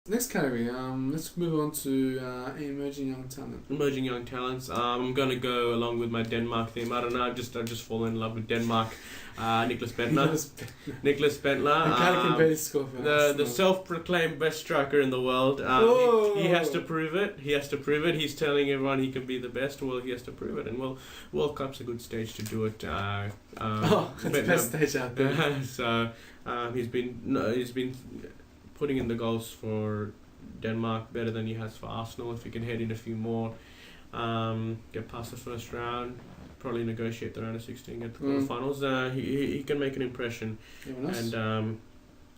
Next category. Let's move on to emerging young talent. Emerging young talents. I'm gonna go along with my Denmark theme. I don't know. I've just fallen in love with Denmark. Niklas Bentner. Niklas Bentner. I can't compare his score for The self-proclaimed best striker in the world. He has to prove it. He has to prove it. He's telling everyone he can be the best. Well, he has to prove it. And well, World Cup's a good stage to do it. It's the best stage out there. So he's been putting in the goals for Denmark better than he has for Arsenal. If he can head in a few more, get past the first round, probably negotiate the round of 16, get the quarterfinals. He can make an impression. Nice. And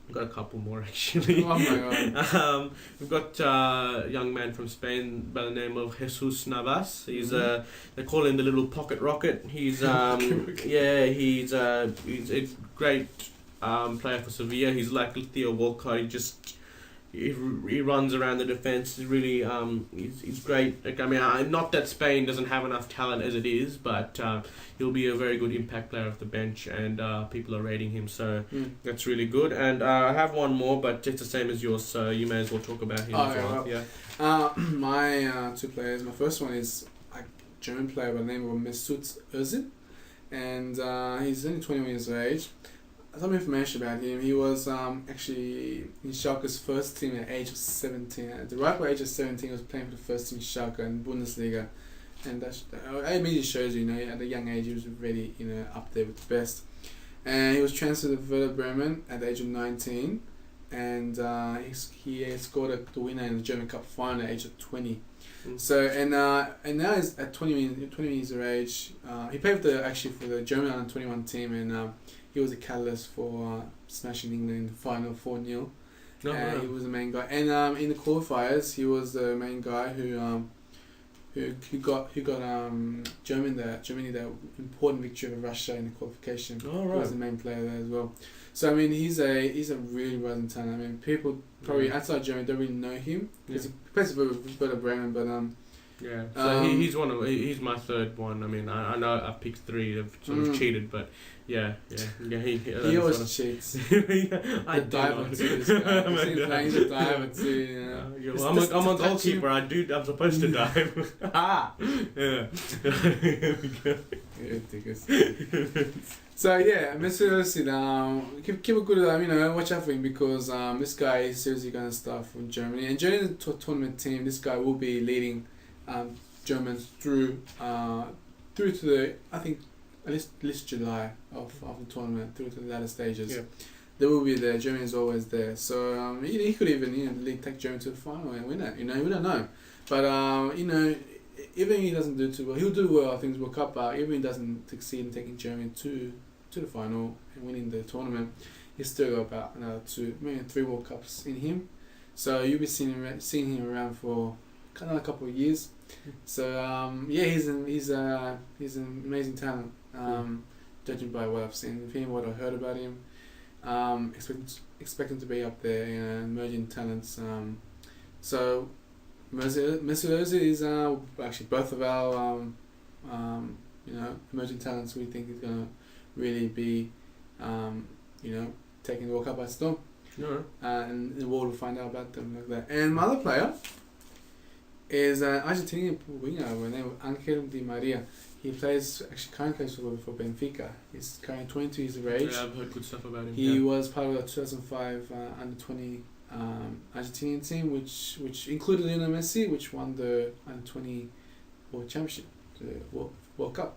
we've got a couple more actually. Oh my god. We've got a young man from Spain by the name of Jesus Navas. He's they call him the little pocket rocket. He's he's a great player for Sevilla. He's like Theo Walcott. He runs around the defence. He's really he's great. Like, I mean, not that Spain doesn't have enough talent as it is, but he'll be a very good impact player off the bench, and people are rating him, so that's really good. And I have one more, but it's the same as yours, so you may as well talk about him as well. Yeah. My two players. My first one is a German player by the name of Mesut Özil, and he's only 21 years of age. Some information about him. He was actually in Schalke's first team at the age of 17. At the ripe age of 17, he was playing for the first team Schalke in Bundesliga, and that immediately shows you, at a young age he was already up there with the best. And he was transferred to Werder Bremen at the age of 19, and he scored the winner in the German Cup final at the age of 20. So and now he's at 20 years of age. He played for the German under 21 team, and he was a catalyst for smashing England in the final 4-0. He was the main guy, and in the qualifiers he was the main guy who got Germany that important victory over Russia in the qualification. He was the main player there as well. So I mean, he's a really rising talent. I mean, people probably outside Germany don't really know him because he plays for Werder Bremen, but so he's my third one. I mean, I know I picked three. I've sort of cheated, but he always cheats. I dive on too. This guy. He's a diver too. I'm a goalkeeper. I'm supposed to dive. So Mesut Özil, keep a good watch out for him, because this guy is seriously going to start from Germany, and during the tournament team, this guy will be leading Germans through to the, I think, at least July of the tournament, through to the latter stages. Yeah. They will be there. Germany is always there. So he could even take Germany to the final and win it. We don't know. But even if he doesn't do too well, he'll do well, I think, World Cup. Even if he doesn't succeed in taking Germany to the final and winning the tournament, he's still got about another 3 World Cups in him. So you'll be seeing him around for another couple of years. So he's an amazing talent. Judging by what I've seen of him, what I heard about him, expect him to be up there, emerging talents. So Mesut Özil is actually both of our emerging talents. We think is gonna really be taking the World Cup by storm. And the world will find out about them like that. And my other player is an Argentinian winger by the name of Angel Di Maria. He currently plays for Benfica. He's currently 22 years of age. Yeah, I've heard good stuff about him. He was part of the 2005 under 20 Argentinian team, which included Lionel Messi, which won the under 20 World Championship, the World Cup,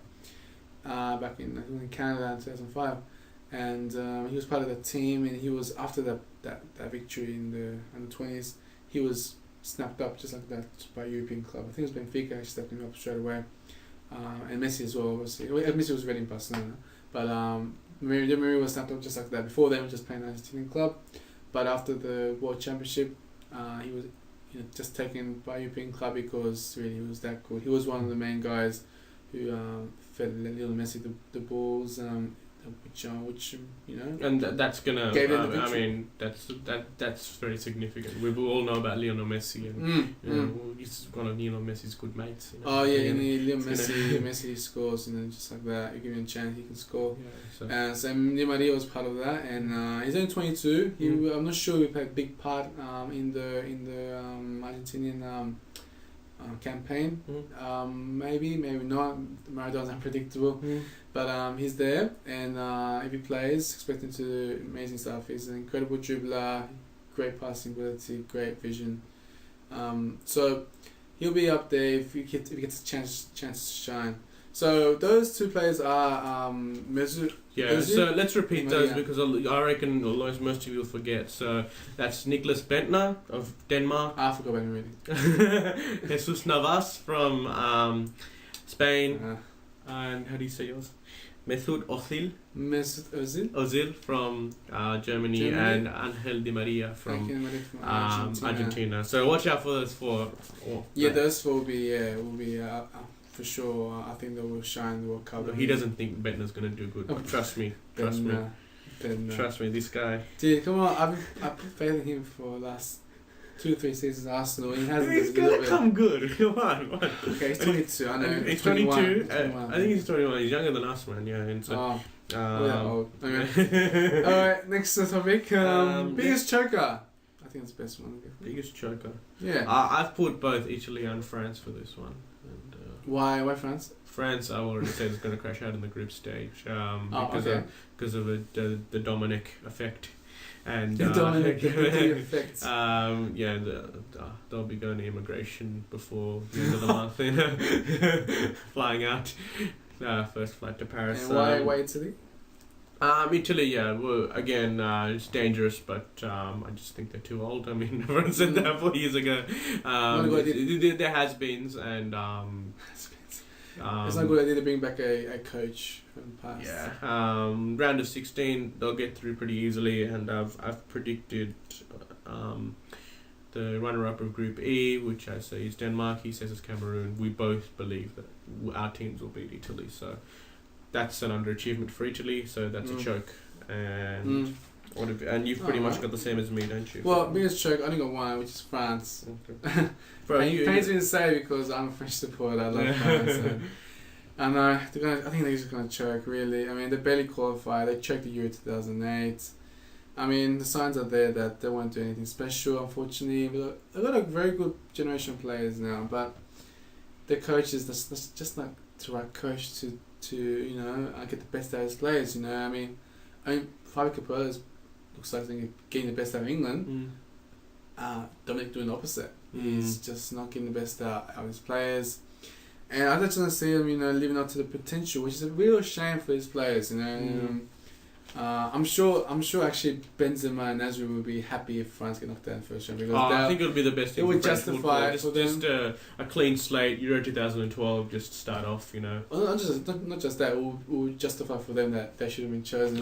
back in Canada in 2005. And he was part of that team, and he was after that victory in the under 20s. He was snapped up just like that by a European club. I think it was Benfica actually stepped him up straight away. And Messi as well, obviously. Messi was already in Barcelona, but Maria was snapped up just like that. Before then, he was just playing an Argentinian club, but after the World Championship, he was just taken by a European club because really he was that good. He was one of the main guys who fed Lionel Messi the balls. which you know. And that's gonna. Gave them the I victory. mean, that's very significant. We all know about Lionel Messi, and you know, he's one of Lionel Messi's good mates. You know? Oh yeah, and Yeah. Liam Messi scores, just like that. You give him a chance, he can score. Yeah, So Di Maria was part of that, and he's only 22. I'm not sure he played a big part in the Argentinian campaign. Maybe not. Maradona's unpredictable, but he's there, and if he plays, expect him to do amazing stuff. He's an incredible dribbler, great passing ability, great vision. So he'll be up there if he gets a chance to shine. So those two players are Mesut. Yeah, so let's repeat Di those Maria. because I reckon most of you will forget. So that's Niklas Bentner of Denmark, I forgot about him already. Jesus Navas from Spain, and how do you say yours? Mesut Mesut Ozil. Ozil from Germany, and Angel Di Maria from Argentina. So watch out for those four. Those four will be for sure. I think they will shine the World Cup. He doesn't think Bentner's gonna do good. But trust me. Trust me. This guy. Dude, come on! I've been failing him for the last 2-3 seasons at Arsenal. He hasn't. He's gonna come good. Come on. Okay, he's 22. I know. He's 21. 22. 21. I think he's 21. He's younger than us, man. Yeah. And so, we're that old. Okay. Alright, next topic. Biggest choker. I think that's the best one. Biggest choker. Yeah. I've put both Italy and France for this one. And, Why France? France, I already said, is going to crash out in the group stage because of the Dominic effect. And The Dominic effect. They'll be going to immigration before the end of the month, you know, flying out, first flight to Paris. And why Italy? Italy, well, again, it's dangerous, but I just think they're too old. I mean, everyone said that 4 years ago. There has beens, and it's not a good idea to bring back a coach from the past. Yeah. Round of 16, they'll get through pretty easily, and I've predicted the runner-up of Group E, which I say is Denmark. He says it's Cameroon. We both believe that our teams will beat Italy, so that's an underachievement for Italy. So that's a choke, and and you've pretty much got the same as me, don't you? Well, biggest choke, I only got one, which is France. Okay. Bro, It pains me to say because I'm a French supporter. I love France. And I think they're just going to choke, really. I mean, they barely qualified. They choked the Euro 2008. I mean, the signs are there that they won't do anything special, unfortunately. They've got a very good generation of players now, but the coach is just not the right coach to get the best out of his players, you know. I mean Fabio Capello looks like they're getting the best out of England. Dominic doing the opposite. He's just not getting the best out of his players. And I just want to see him, living up to the potential, which is a real shame for his players, I'm sure actually Benzema and Nasri will be happy if France get knocked out in the first round, because I think it'll be the best thing. It would for justify for them. Just a clean slate, Euro 2012, just start off, Well, not just that. It will justify for them that they should have been chosen.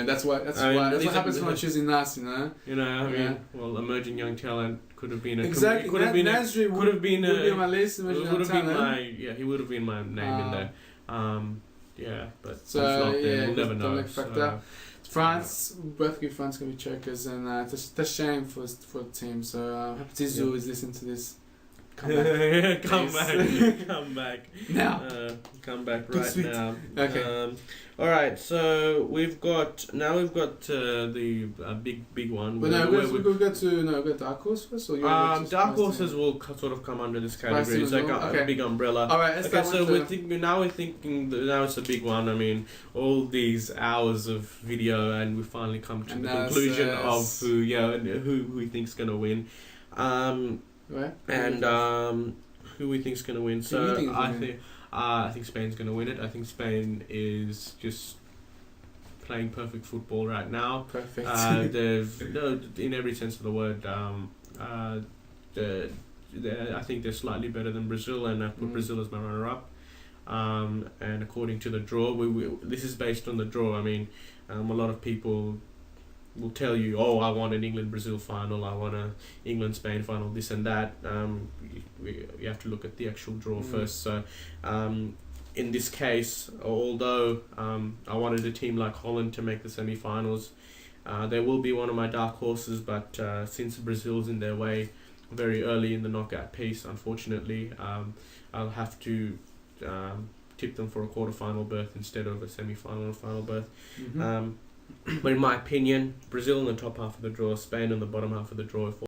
That's what happens when I'm choosing us, Well, emerging young talent could have been a exactly. Nasri would have been on my list. He would have been my name in there. But we'll never know. France, both give France going to be chokers, and it's a shame for the team. So I hope Zizou is listening to this. Come back. Come back. Now. Come back right now. Okay. All right. So we've got the big one. But we'll go to Dark Horse first. Or Dark Horses will sort of come under this category. It's like a big umbrella. All right. So we're thinking now it's a big one. I mean, all these hours of video, and we finally come to the conclusion of who we think's gonna win. Right. And who we think's gonna win. So I think Spain's gonna win it. I think Spain is just playing perfect football right now. Perfect. In every sense of the word. I think they're slightly better than Brazil, and I put Brazil as my runner-up. And according to the draw, this is based on the draw. I mean, a lot of people will tell you, I want an England-Brazil final, I want an England-Spain final, this and that. You have to look at the actual draw first. So in this case, although I wanted a team like Holland to make the semi-finals, they will be one of my dark horses, but since Brazil's in their way very early in the knockout piece, unfortunately, I'll have to tip them for a quarter-final berth instead of a semi-final and final berth. Mm-hmm. But in my opinion, Brazil in the top half of the draw, Spain in the bottom half of the draw.